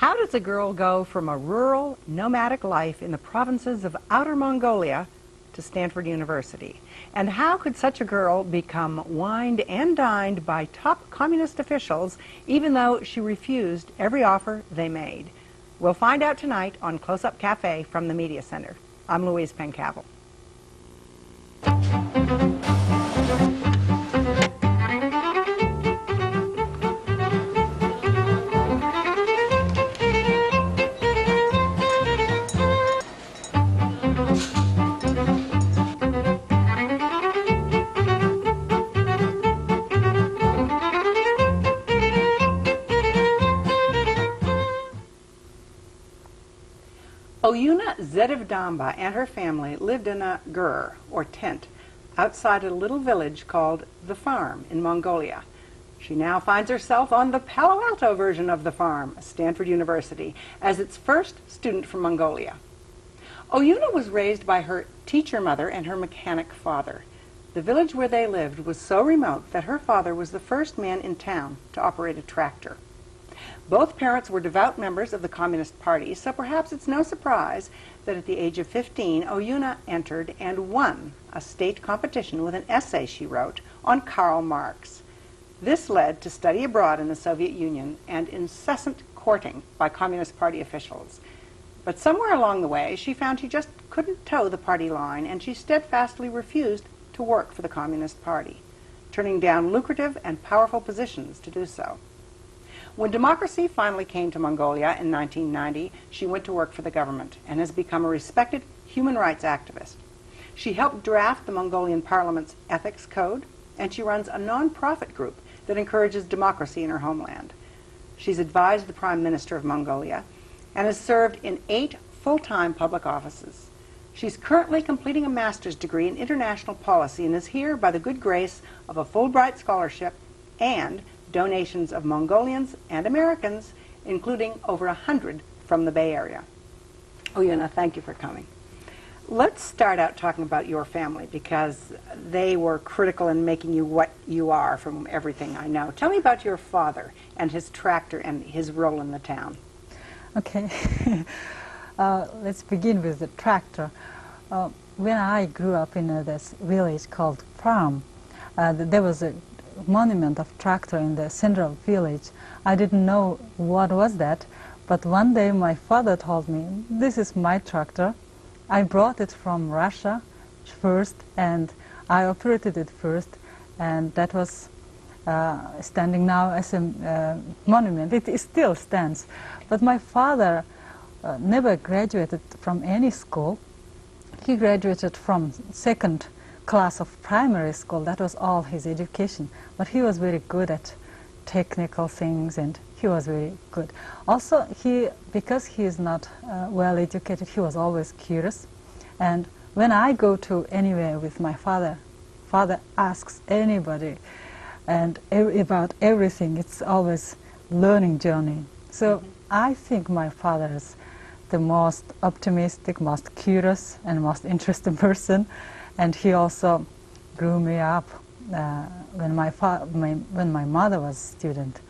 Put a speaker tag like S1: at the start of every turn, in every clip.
S1: How does a girl go from a rural, nomadic life in the provinces of Outer Mongolia to Stanford University? And how could such a girl become wined and dined by top communist officials even though she refused every offer they made? We'll find out tonight on Close Up Cafe from the Media Center. I'm Louis Pencavel. Oyuna Tsedevdamba and her family lived in a gur, or tent, outside a little village called The Farm in Mongolia. She now finds herself on the Palo Alto version of The Farm, Stanford University, as its first student from Mongolia. Oyuna was raised by her teacher mother and her mechanic father. The village where they lived was so remote that her father was the first man in town to operate a tractor. Both parents were devout members of the Communist Party, so perhaps it's no surprise that at the age of 15, Oyuna entered and won a state competition with an essay she wrote on Karl Marx. This led to study abroad in the Soviet Union and incessant courting by Communist Party officials. But somewhere along the way, she found she just couldn't toe the party line, and she steadfastly refused to work for the Communist Party, turning down lucrative and powerful positions to do so. When democracy finally came to Mongolia in 1990, she went to work for the government and has become a respected human rights activist. She helped draft the Mongolian Parliament's ethics code, and she runs a non-profit group that encourages democracy in her homeland. She's advised the Prime Minister of Mongolia and has served in 8 full-time public offices. She's currently completing a master's degree in international policy and is here by the good grace of a Fulbright scholarship and donations of Mongolians and Americans, including over 100 from the Bay Area. Oyuna, thank you for coming. Let's start out talking about your family, because they were critical in making you what you are from everything I know. Tell me about your father and his tractor and his role in the town.
S2: Okay, let's begin with the tractor. When I grew up in this village called Farm, there was a monument of tractor in the center of the village. I didn't know what was that, but one day my father told me, this is my tractor. I brought it from Russia first, and I operated it first, and that was standing now as a monument. It still stands. But my father never graduated from any school. He graduated from second class of primary school. That was all his education. But he was very good at technical things, and he was very good. Also, because he is not well educated, he was always curious. And when I go to anywhere with my father, father asks anybody and about everything. It's always learning journey. So I think my father is the most optimistic, most curious, and most interesting person. And he also grew me up when my mother was a student.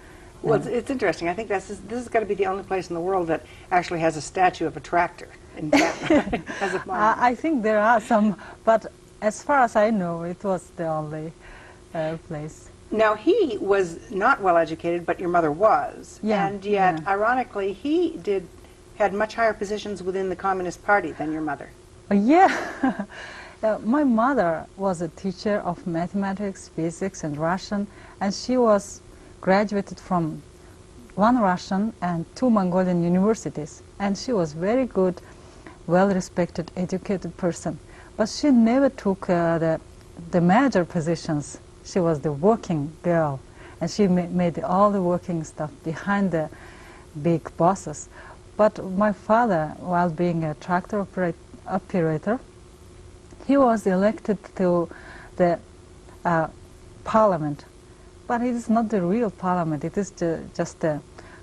S1: Well, it's interesting. I think this has got to be the only place in the world that actually has a statue of a tractor in town. As a
S2: I think there are some, but as far as I know, it was the only place.
S1: Now, he was not well educated, but your mother was.
S2: Yeah,
S1: and yet,
S2: yeah.
S1: ironically, he had much higher positions within the Communist Party than your mother.
S2: Yeah. My mother was a teacher of mathematics, physics, and Russian, and she was graduated from 1 Russian and 2 Mongolian universities. And she was very good, well-respected, educated person. But she never took the major positions. She was the working girl, and she made all the working stuff behind the big bosses. But my father, while being a tractor operator, he was elected to the parliament, but it is not the real parliament. It is just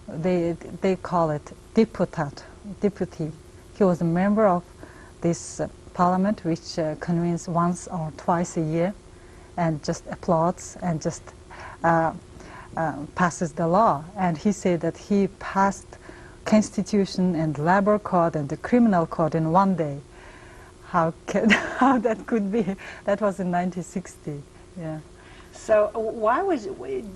S2: they call it deputy. He was a member of this parliament, which convenes once or twice a year, and just applauds and just passes the law. And he said that he passed constitution and labor code and the criminal code in one day. How that could be? That was in 1960. Yeah.
S1: So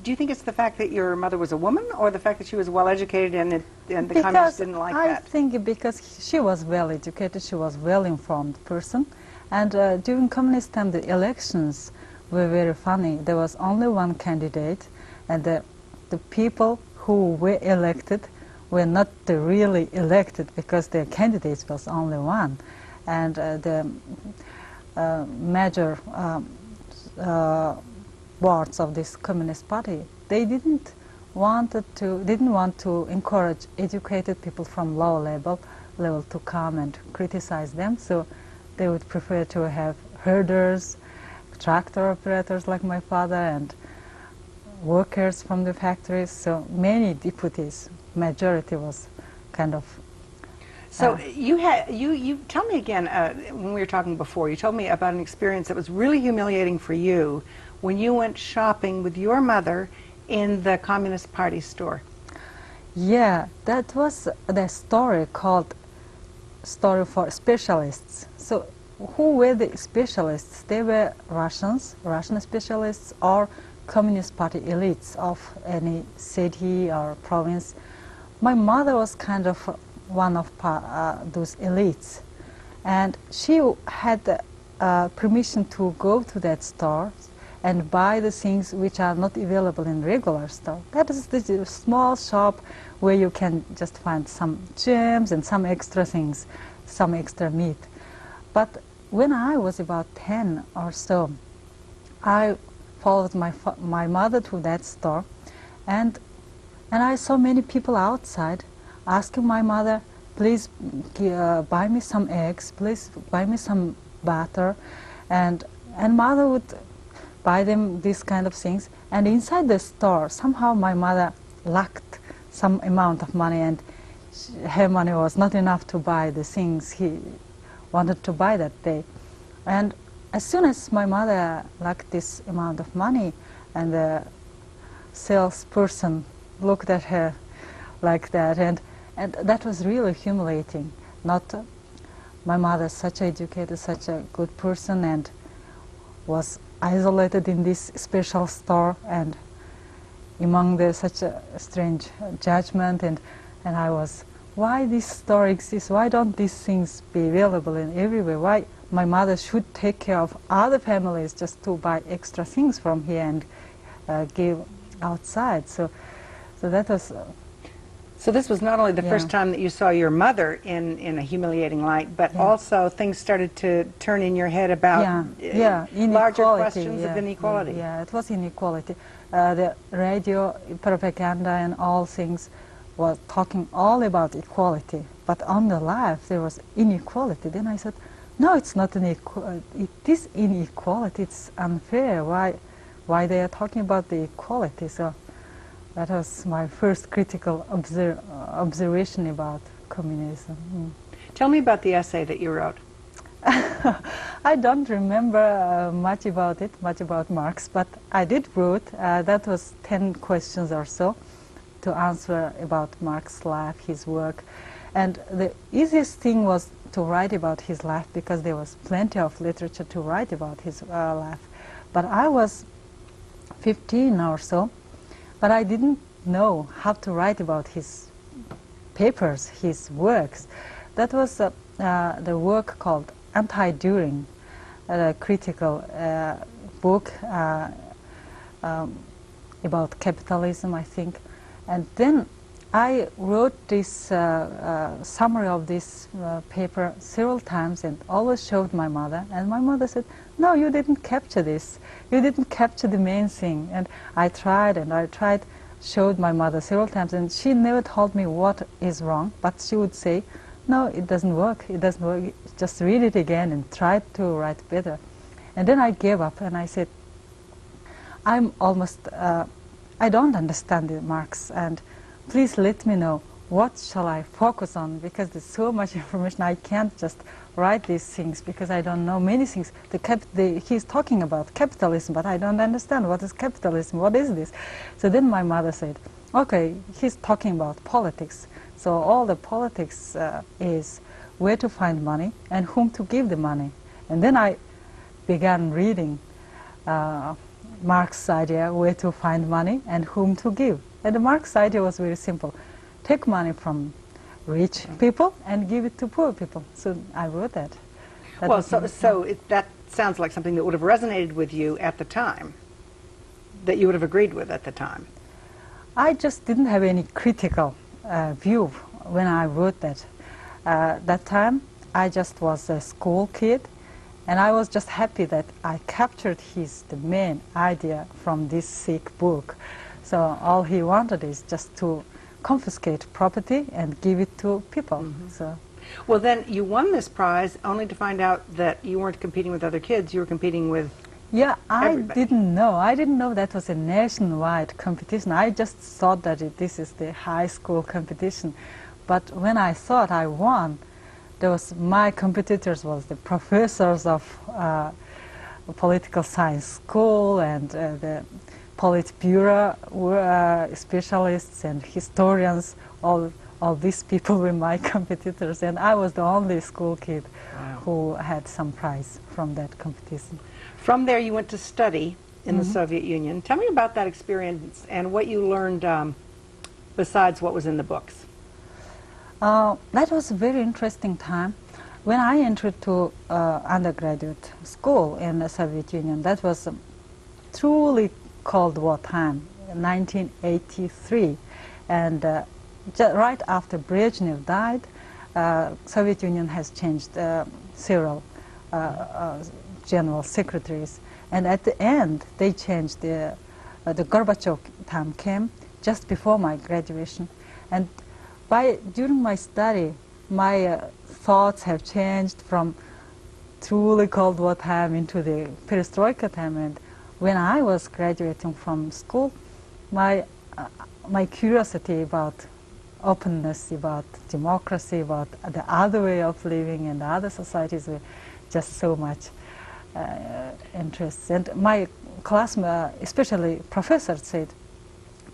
S1: do you think it's the fact that your mother was a woman, or the fact that she was well educated and the communists didn't like that?
S2: I think because she was well educated, she was well informed person, and during communist time the elections were very funny. There was only one candidate, and the people who were elected were not really elected because their candidate was only one, and the major boards of this Communist Party, they didn't want to encourage educated people from low level to come and criticize them. So they would prefer to have herders, tractor operators like my father, and workers from the factories. So many deputies, majority was kind of.
S1: So you tell me again, when we were talking before, you told me about an experience that was really humiliating for you when you went shopping with your mother in the Communist Party store.
S2: Yeah, that was the story called Story for Specialists. So who were the specialists? They were Russian specialists, or Communist Party elites of any city or province. My mother was kind of one of those elites, and she had permission to go to that store and buy the things which are not available in regular store. That is the small shop where you can just find some gems and some extra things, some extra meat. But when I was about 10 or so, I followed my mother to that store, and I saw many people outside asking my mother, please buy me some eggs, please buy me some butter, and mother would buy them these kind of things. And inside the store, somehow my mother lacked some amount of money, and her money was not enough to buy the things he wanted to buy that day. And as soon as my mother lacked this amount of money, and the salesperson looked at her like that, and that was really humiliating. Not my mother, such educated, such a good person, and was isolated in this special store and among such a strange judgment, and I was, why this store exists? Why don't these things be available in everywhere? Why my mother should take care of other families just to buy extra things from here and give outside? So that was.
S1: So this was not only the first time that you saw your mother in a humiliating light, but also things started to turn in your head about larger questions of inequality.
S2: Yeah, it was inequality. The radio propaganda and all things was talking all about equality, but on the life there was inequality. Then I said, no, it's not it is inequality. It's unfair. Why they are talking about the equality? So that was my first critical observation about communism.
S1: Tell me about the essay that you wrote.
S2: I don't remember much about Marx, but I did wrote. That was 10 questions or so to answer about Marx's life, his work. And the easiest thing was to write about his life, because there was plenty of literature to write about his life. But I was 15 or so, but I didn't know how to write about his papers, his works. That was the work called Anti-During, a critical book about capitalism, I think. And then I wrote this summary of this paper several times and always showed my mother. And my mother said, no, you didn't capture this. You didn't capture the main thing. And I tried, showed my mother several times, and she never told me what is wrong, but she would say, no, it doesn't work, just read it again and try to write better. And then I gave up, and I said, I don't understand the Marx, and please let me know what shall I focus on, because there's so much information. I can't just write these things because I don't know many things. He's talking about capitalism, but I don't understand what is capitalism, what is this? So then my mother said, okay, he's talking about politics. So all the politics is where to find money and whom to give the money. And then I began reading Marx's idea where to find money and whom to give. And Marx's idea was very simple. Take money from rich people and give it to poor people. So I wrote that.
S1: Well, that sounds like something that would have resonated with you at the time, that you would have agreed with at the time.
S2: I just didn't have any critical view when I wrote that. That time, I just was a school kid, and I was just happy that I captured the main idea from this sick book. So all he wanted is just to confiscate property and give it to people. So.
S1: Well, then you won this prize only to find out that you weren't competing with other kids, you were competing with everybody.
S2: didn't know. I didn't know that was a nationwide competition. I just thought that this is the high school competition. But when I thought I won, my competitors was the professors of political science school and the Politburo specialists and historians. All these people were my competitors, and I was the only school kid who had some prize from that competition.
S1: From there, you went to study in the Soviet Union. Tell me about that experience and what you learned besides what was in the books.
S2: That was a very interesting time. When I entered to undergraduate school in the Soviet Union, that was truly Cold War time, 1983. And right after Brezhnev died, Soviet Union has changed several general secretaries, and at the end they changed the Gorbachev time came just before my graduation, and during my study my thoughts have changed from truly Cold War time into the Perestroika time. And when I was graduating from school, my curiosity about openness, about democracy, about the other way of living and other societies were just so much interest. And my classmates, especially professors, said,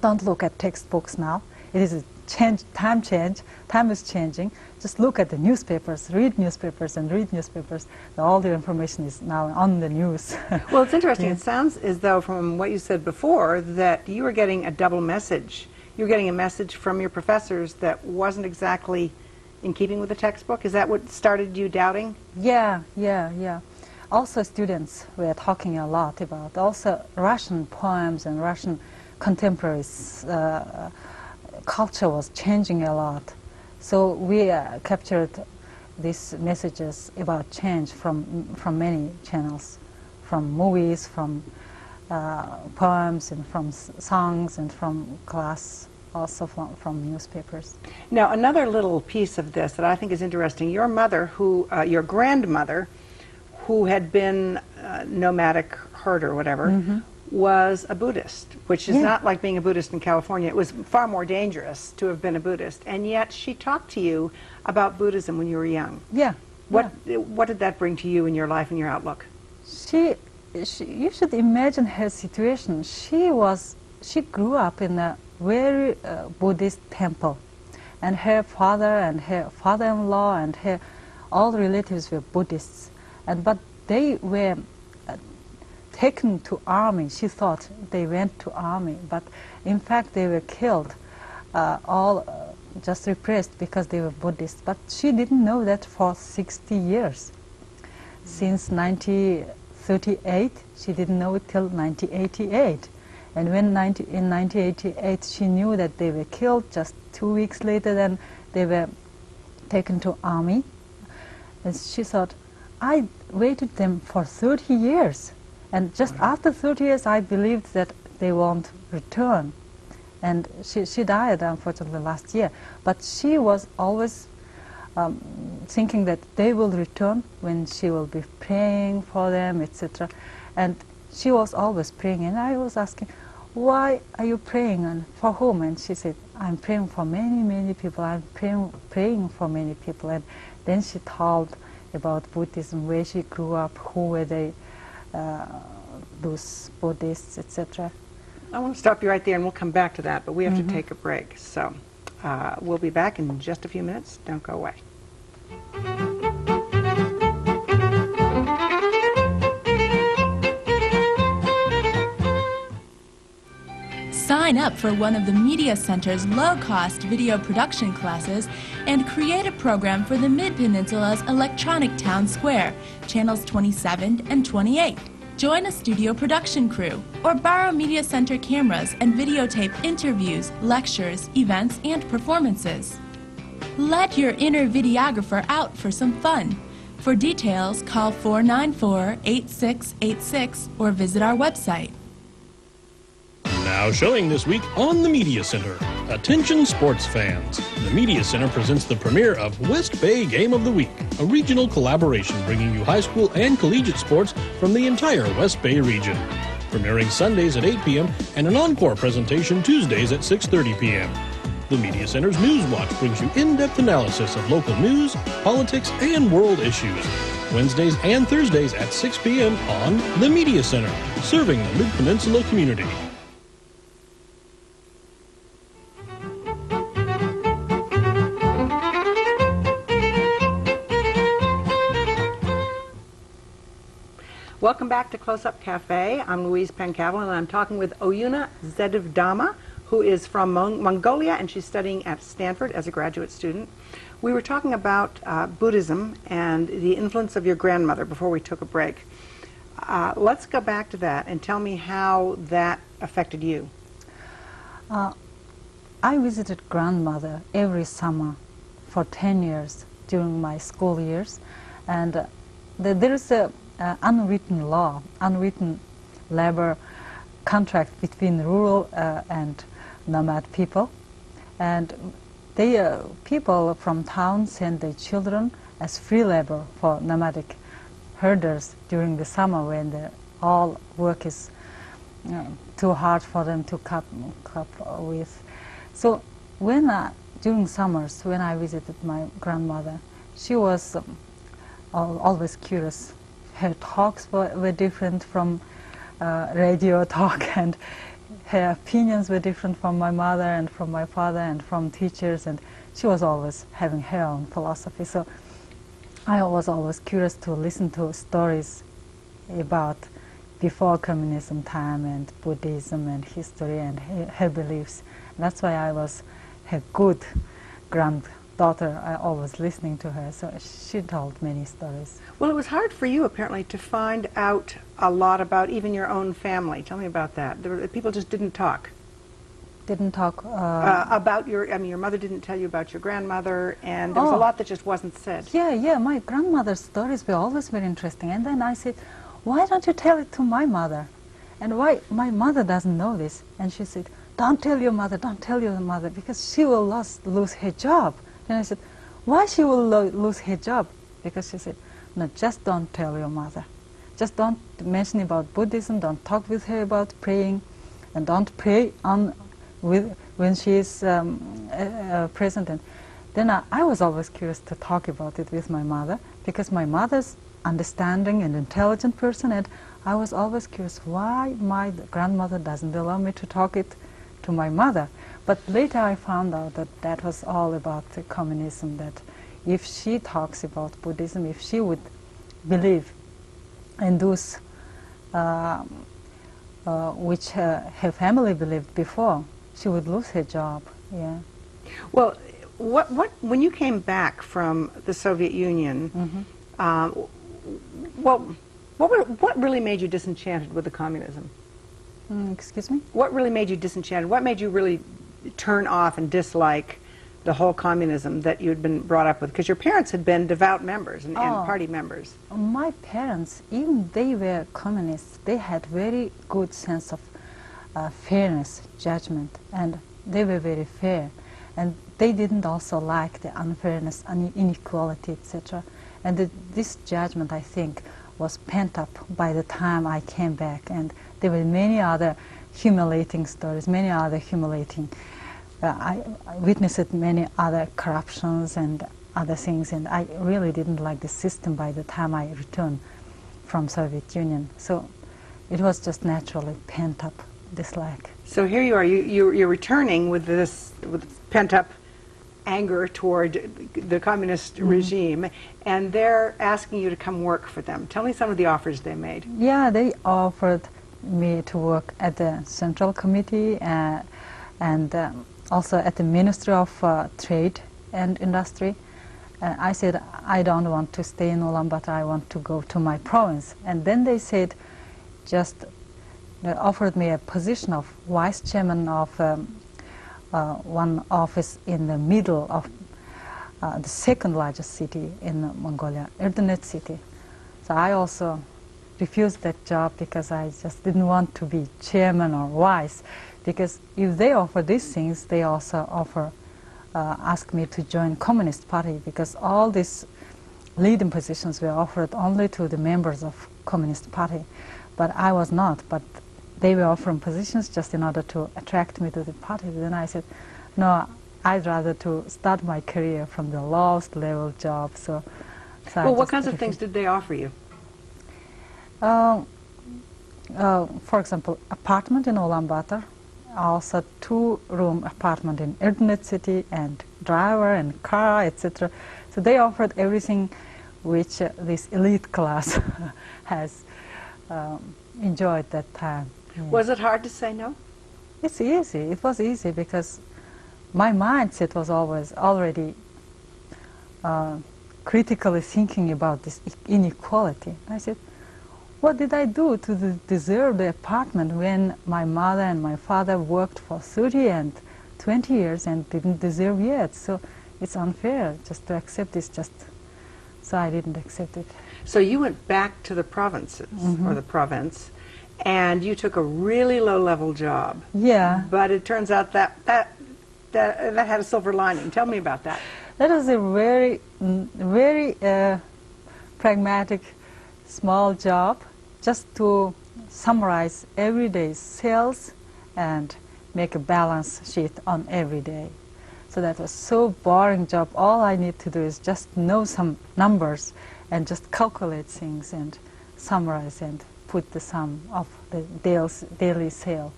S2: don't look at textbooks now. It is a time is changing. Just look at the newspapers, read newspapers and read newspapers. All the information is now on the news.
S1: Well, it's interesting. It sounds as though from what you said before that you were getting a double message. You were getting a message from your professors that wasn't exactly in keeping with the textbook. Is that what started you doubting?
S2: Yeah. Also students were talking a lot about also Russian poems and Russian contemporaries. Culture was changing a lot. So we captured these messages about change from many channels, from movies, from poems, and from songs, and from class, also from newspapers.
S1: Now, another little piece of this that I think is interesting, your mother, your grandmother, who had been nomadic herd or whatever, was a Buddhist, which is not like being a Buddhist in California. It was far more dangerous to have been a Buddhist, and yet she talked to you about Buddhism when you were young. What did that bring to you in your life and your outlook?
S2: You should imagine her situation. She grew up in a very Buddhist temple, and her father and her father-in-law and all relatives were Buddhists, but they were taken to army. She thought they went to army, but in fact they were killed, just repressed because they were Buddhists. But she didn't know that for 60 years. Since 1938, she didn't know it till 1988. And when in 1988 she knew that they were killed, just 2 weeks later then they were taken to army. And she thought, I waited them for 30 years. And just after 30 years, I believed that they won't return. And she died, unfortunately, last year. But she was always thinking that they will return when she will be praying for them, etc. And she was always praying. And I was asking, why are you praying and for whom? And she said, I'm praying for many, many people. I'm praying for many people. And then she told about Buddhism, where she grew up, who were they, those Buddhists, etc.
S1: I want to stop you right there, and we'll come back to that, but we have to take a break. So We'll be back in just a few minutes. Don't go away.
S3: Sign up for one of the Media Center's low-cost video production classes and create a program for the Mid-Peninsula's electronic town square, channels 27 and 28. Join a studio production crew or borrow Media Center cameras and videotape interviews, lectures, events, and performances. Let your inner videographer out for some fun. For details, call 494-8686 or visit our website.
S4: Now showing this week on the Media Center. Attention sports fans. The Media Center presents the premiere of West Bay Game of the Week, a regional collaboration bringing you high school and collegiate sports from the entire West Bay region. Premiering Sundays at 8 p.m. and an encore presentation Tuesdays at 6:30 p.m. The Media Center's News Watch brings you in-depth analysis of local news, politics, and world issues. Wednesdays and Thursdays at 6 p.m. on the Media Center, serving the Mid-Peninsula community.
S1: Welcome back to Close-Up Cafe. I'm Louis Pencavel, and I'm talking with Oyuna Tsedevdamba, who is from Mongolia, and she's studying at Stanford as a graduate student. We were talking about Buddhism and the influence of your grandmother before we took a break. Let's go back to that and tell me how that affected you.
S2: I visited grandmother every summer for 10 years during my school years, and there is a unwritten law, unwritten labor contract between rural and nomad people, and they people from town send their children as free labor for nomadic herders during the summer when all work is too hard for them to cope with. So when during summers when I visited my grandmother, she was always curious. Her talks were different from radio talk, and her opinions were different from my mother and from my father and from teachers, and she was always having her own philosophy. So I was always curious to listen to stories about before communism time and Buddhism and history and her beliefs. That's why I was her good granddaughter. I always listening to her, so she told many stories.
S1: Well, it was hard for you, apparently, to find out a lot about even your own family. Tell me about that. People just didn't talk.
S2: Didn't talk
S1: about your, I mean, your mother didn't tell you about your grandmother, and there was a lot that just wasn't said.
S2: Yeah, my grandmother's stories were always very interesting. And then I said, why don't you tell it to my mother? And why my mother doesn't know this? And she said, don't tell your mother, because she will lose her job. And I said, why she will lose her job? Because she said, no, just don't tell your mother. Just don't mention about Buddhism, don't talk with her about praying, and don't pray when she is present. And then I was always curious to talk about it with my mother, because my mother's understanding and intelligent person, and I was always curious why my grandmother doesn't allow me to talk it to my mother. But later I found out that that was all about the communism, that if she talks about Buddhism, if she would believe in those which her family believed before, she would lose her job. Yeah.
S1: Well, when you came back from the Soviet Union, what really made you disenchanted with the communism?
S2: Excuse me?
S1: What really made you disenchanted? What made you really turn off and dislike the whole communism that you had been brought up with? Because your parents had been devout members and party members.
S2: My parents, even they were communists, they had very good sense of fairness, judgment, and they were very fair. And they didn't also like the unfairness, inequality, etc. And this judgment, I think, was pent up by the time I came back. And there were many other humiliating stories, many other humiliating. I witnessed many other corruptions and other things, and I really didn't like the system by the time I returned from Soviet Union. So it was just naturally pent up dislike.
S1: So here you are, you're returning with this pent up anger toward the communist regime, and they're asking you to come work for them. Tell me some of the offers they made.
S2: Yeah, they offered me to work at the Central Committee and also at the Ministry of Trade and Industry. I said, I don't want to stay in Ulaanbaatar, I want to go to my province. And then they said, they offered me a position of vice chairman of one office in the middle of the second largest city in Mongolia, Erdenet city. So I also refused that job because I just didn't want to be chairman or vice. Because if they offer these things, they also offer, ask me to join Communist Party, because all these leading positions were offered only to the members of Communist Party. But I was not, but they were offering positions just in order to attract me to the party. Then I said, no, I'd rather to start my career from the lowest level job. So
S1: well, what kinds of things did they offer you?
S2: For example, apartment in Ulaanbaatar, also 2-room apartment in Erdenet city, and driver and car, etc. So they offered everything which this elite class has enjoyed that time. Yeah.
S1: Was it hard to say no?
S2: It's easy. It was easy because my mindset was always already critically thinking about this inequality. I said, what did I do to deserve the apartment when my mother and my father worked for 30 and 20 years and didn't deserve yet? So it's unfair just to accept this. So I didn't accept it.
S1: So you went back to the provinces, or the province, and you took a really low-level job.
S2: Yeah.
S1: But it turns out that had a silver lining. Tell me about that.
S2: That was a very pragmatic, small job, just to summarize everyday sales and make a balance sheet on every day. So that was so boring job. All I need to do is just know some numbers and just calculate things and summarize and put the sum of the daily sale.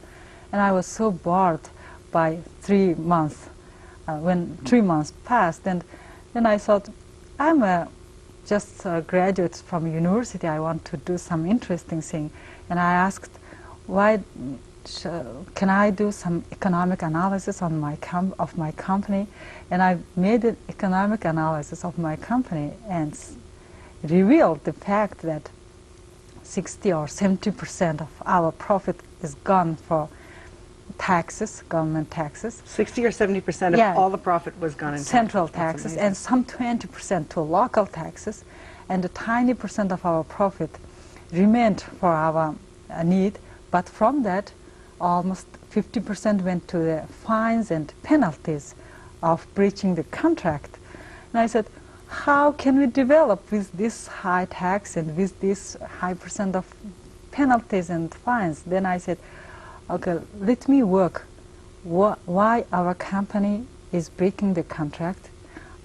S2: And I was so bored by 3 months. When 3 months passed, and then I thought, I'm just a graduate from university, I want to do some interesting thing. And I asked, why can I do some economic analysis on of my company? And I made an economic analysis of my company and revealed the fact that 60 or 70% of our profit is gone for taxes, government taxes.
S1: 60 or 70% of all the profit was gone in
S2: central taxes, and some 20% to local taxes, and a tiny percent of our profit remained for our need. But from that, almost 50% went to the fines and penalties of breaching the contract. And I said, how can we develop with this high tax and with this high percent of penalties and fines? Then I said, okay, let me work why our company is breaking the contract.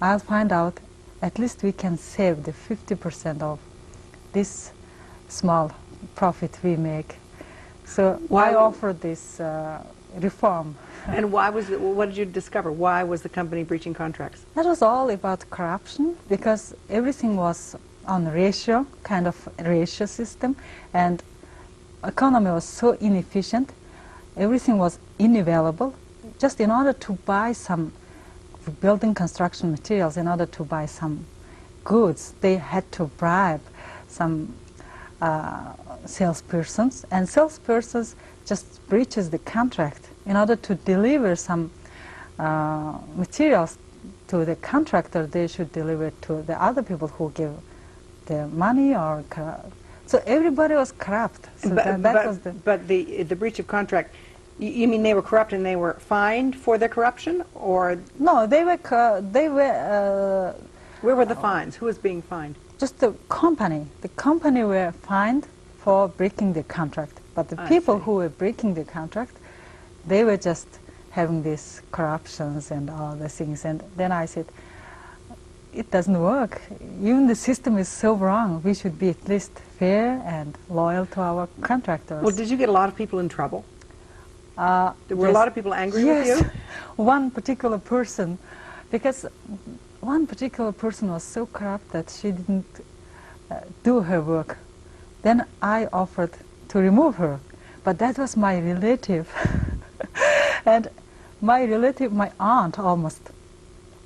S2: I'll find out, at least we can save the 50% of this small profit we make. So I offered this reform.
S1: And why was it, what did you discover? Why was the company breaching contracts?
S2: That was all about corruption, because everything was on ratio, kind of ratio system, and economy was so inefficient. Everything was unavailable. Just in order to buy some building construction materials, in order to buy some goods, they had to bribe some salespersons, and salespersons just breaches the contract. In order to deliver some materials to the contractor, they should deliver it to the other people who give the money or so everybody was corrupt. So
S1: but the breach of contract, you mean they were corrupt and they were fined for their corruption, or
S2: no? They were.
S1: Where were the fines? Who was being fined?
S2: Just the company. The company were fined for breaking the contract, but the people who were breaking the contract, they were just having these corruptions and all the things. And then I said, it doesn't work. Even the system is so wrong. We should be at least fair and loyal to our contractors.
S1: Well, did you get a lot of people in trouble? Were a lot of people angry with you?
S2: One particular person because one particular person was so corrupt that she didn't do her work. Then I offered to remove her, but that was my relative. And my relative, my aunt almost,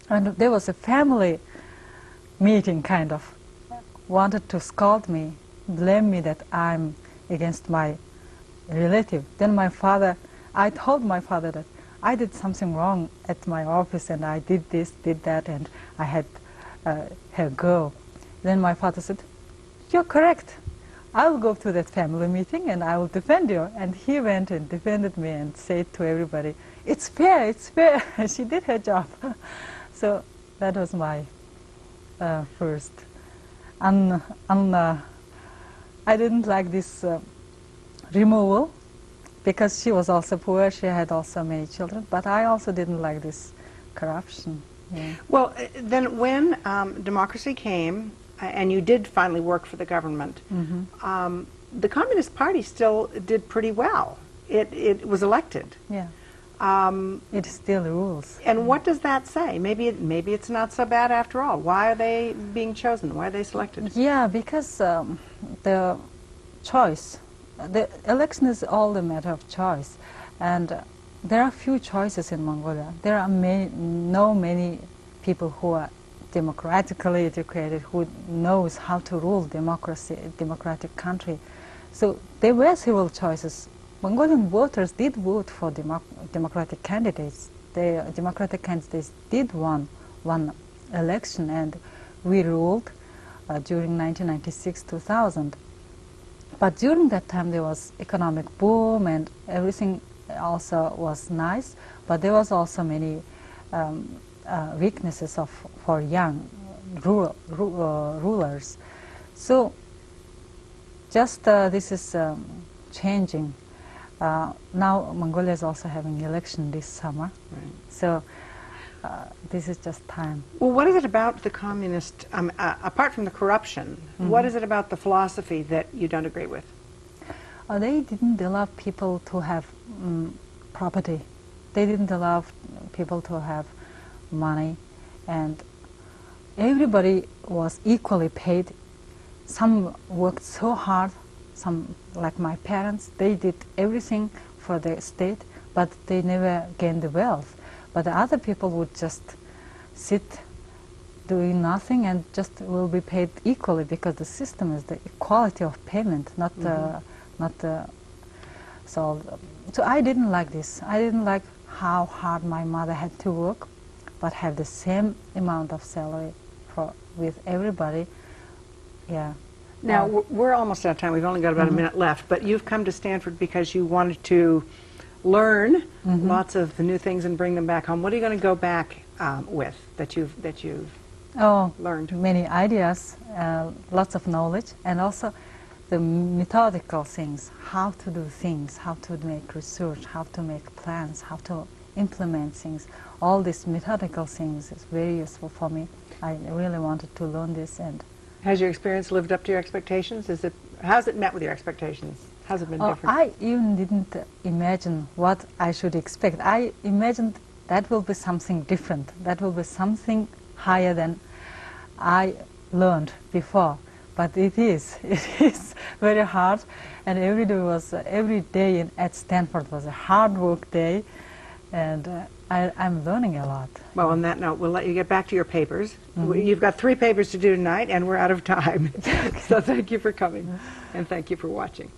S2: and there was a family meeting kind of, wanted to scold me, blame me that I'm against my relative. Then my father, I told my father that I did something wrong at my office and I did this, did that, and I had her go. Then my father said, "You're correct. I will go to that family meeting and I will defend you." And he went and defended me and said to everybody, "It's fair, it's fair." She did her job. So that was my first. And I didn't like this removal because she was also poor, she had also many children, but I also didn't like this corruption. Yeah.
S1: Well, then when democracy came, and you did finally work for the government, the Communist Party still did pretty well. It was elected.
S2: Yeah. It still rules.
S1: And what does that say? Maybe it's not so bad after all. Why are they being chosen? Why are they selected?
S2: Yeah, because the choice, the election is all a matter of choice, and there are few choices in Mongolia. There are many people who are democratically educated, who knows how to rule democratic country. So there were several choices. Mongolian voters did vote for democratic candidates. The democratic candidates did won election, and we ruled during 1996-2000. But during that time there was economic boom and everything also was nice, but there was also many weaknesses for young rulers. So just this is changing. Now Mongolia is also having election this summer, right. So this is just time.
S1: Well, what is it about the communist, apart from the corruption, what is it about the philosophy that you don't agree with?
S2: They didn't allow people to have property. They didn't allow people to have money, and everybody was equally paid. Some worked so hard, some, like my parents, they did everything for the state, but they never gained the wealth. But the other people would just sit doing nothing and just will be paid equally, because the system is the equality of payment, not so I didn't like this. I didn't like how hard my mother had to work, but have the same amount of salary with everybody. Yeah.
S1: Now, we're almost out of time. We've only got about a minute left, but you've come to Stanford because you wanted to learn lots of the new things and bring them back home. What are you going to go back with that you've learned?
S2: Many ideas, lots of knowledge, and also the methodical things, how to do things, how to make research, how to make plans, how to implement things. All these methodical things is very useful for me. I really wanted to learn this. And
S1: has your experience lived up to your expectations? How's it met with your expectations? How's it been different?
S2: I even didn't imagine what I should expect. I imagined that will be something different. That will be something higher than I learned before. But it is very hard, and every day at Stanford was a hard work day, and I'm learning a lot.
S1: Well, on that note, we'll let you get back to your papers. You've got 3 papers to do tonight, and we're out of time. So thank you for coming, and thank you for watching.